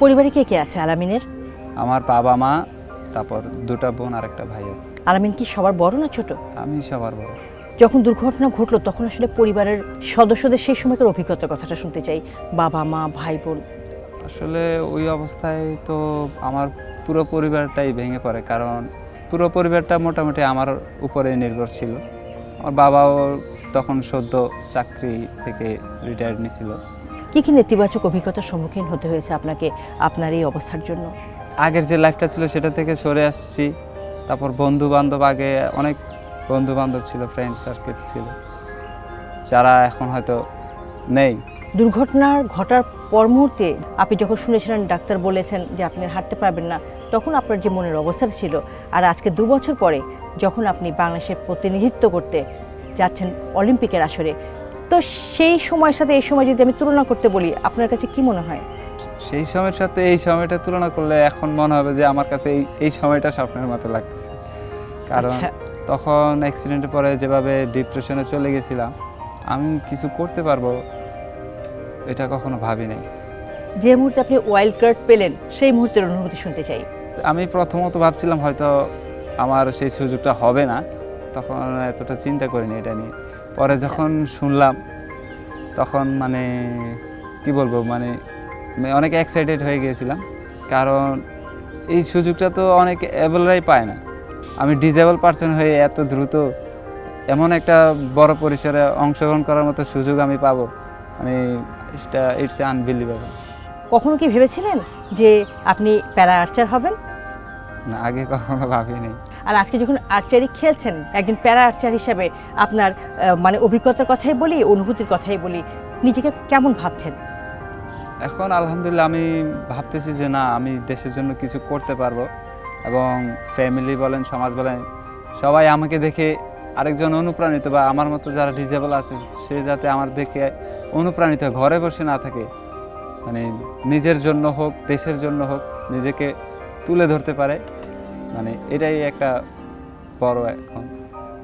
পরিবারে কে কে আছে আলামিনের? আমার বাবা মা, তারপর দুটা বোন আর একটা ভাই আছে। আলামিন কি সবার বড় না ছোট? আমি সবার বড়। যখন দুর্ঘটনা ঘটলো তখন আসলে পরিবারের সদস্যদের সেই সময়কার অভিজ্ঞতার কথাটা শুনতে চাই। বাবা মা ভাই বোন। আসলে ওই অবস্থায় তো আমার পুরো পরিবারটাই ভেঙে পড়ে, কারণ পুরো পরিবারটা মোটামুটি আমার উপরে নির্ভর ছিল। আমার বাবাও তখন সদ্য চাকরি থেকে রিটায়ার্ড নিয়েছিল। কী কী নেতিবাচক অভিজ্ঞতার সম্মুখীন হতে হয়েছে আপনাকে আপনার এই অবস্থার জন্য? আগের যে লাইফটা ছিল সেটা থেকে সরে আসছি। তারপর বন্ধু বান্ধব, আগে অনেক বন্ধু বান্ধব ছিল, ফ্রেন্ড সার্কেল ছিল, যারা এখন হয়তো নেই। দুর্ঘটনার ঘটার পর মুহূর্তে আপনি যখন শুনেছিলেন ডাক্তার বলেছেন যে আপনি হাঁটতে পারবেন না, তখন আপনার যে মনের অবস্থা ছিল, আর আজকে 2 বছর পরে যখন আপনি বাংলাদেশের প্রতিনিধিত্ব করতে যাচ্ছেন অলিম্পিকের আসরে, তো সেই সময়ের সাথে এই সময় যদি আমি তুলনা করতে বলি, আপনার কাছে কি মনে হয়? সেই সময়ের সাথে এই সময়টা তুলনা করলে এখন মনে হবে যে আমার কাছে এই সময়টা স্বপ্নের মতো লাগতেছে। কারণ তখন অ্যাক্সিডেন্টের পরে যেভাবে ডিপ্রেশনে চলে গেছিলাম, আমি কিছু করতে পারবো এটা কখনো ভাবি নাই। যে মুহূর্তে আপনি ওয়াইল্ড কার্ড পেলেন সেই মুহূর্তের অনুভূতি শুনতে চাই। আমি প্রথমত ভাবছিলাম হয়তো আমার সেই সুযোগটা হবে না, তখন এতটা চিন্তা করিনি এটা নিয়ে। পরে যখন শুনলাম তখন মানে কি বলবো, মানে অনেক এক্সাইটেড হয়ে গিয়েছিলাম, কারণ এই সুযোগটা তো অনেক অ্যাভেলরাই পায় না। আমি ডিজেবল পার্সন হয়ে এত দ্রুত এমন একটা বড় পরিসরে অংশগ্রহণ করার মতো সুযোগ আমি পাবো, মানে ইটস আনবিলিভেবল। কখনো কি ভেবেছিলেন যে আপনি প্যারা আর্চার হবেন? না, আগে কখনো ভাবিনি। আর আজকে যখন আর্চারি খেলছেন একজন প্যারা আর্চার হিসাবে, আপনার মানে অভিজ্ঞতার কথাই বলি, অনুভূতির কথাই বলি, নিজেকে কেমন ভাবছেন? এখন আলহামদুলিল্লাহ আমি ভাবতেছি যে না, আমি দেশের জন্য কিছু করতে পারবো, এবং ফ্যামিলি বলেন, সমাজ বলেন, সবাই আমাকে দেখে আরেকজন অনুপ্রাণিত, বা আমার মতো যারা ডিজেবল আছে সে যাতে আমার দেখে অনুপ্রাণিত ঘরে বসে না থাকে, মানে নিজের জন্য হোক দেশের জন্য হোক নিজেকে তুলে ধরতে পারে, মানে এটাই একটা বড় এখন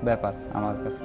ব্যাপার আমার কাছে।